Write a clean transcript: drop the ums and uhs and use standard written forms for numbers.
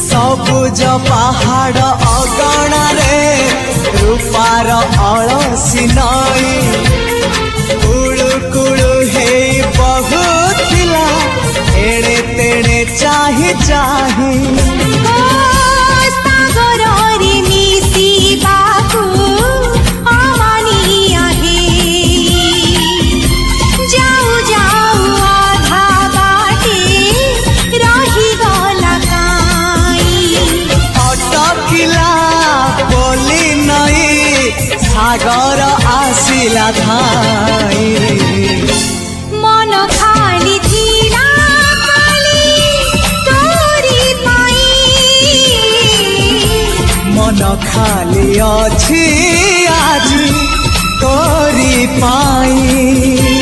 सबुज पहाड़ अगणारे रूपार अलसी नई कुळु कुळु हे बहुथिला एड़े तेड़े चाही चाही सागर आसिला धाई मन खाली थिला खाली तोरी पाई मन खाली अछि आज तोरी पाई।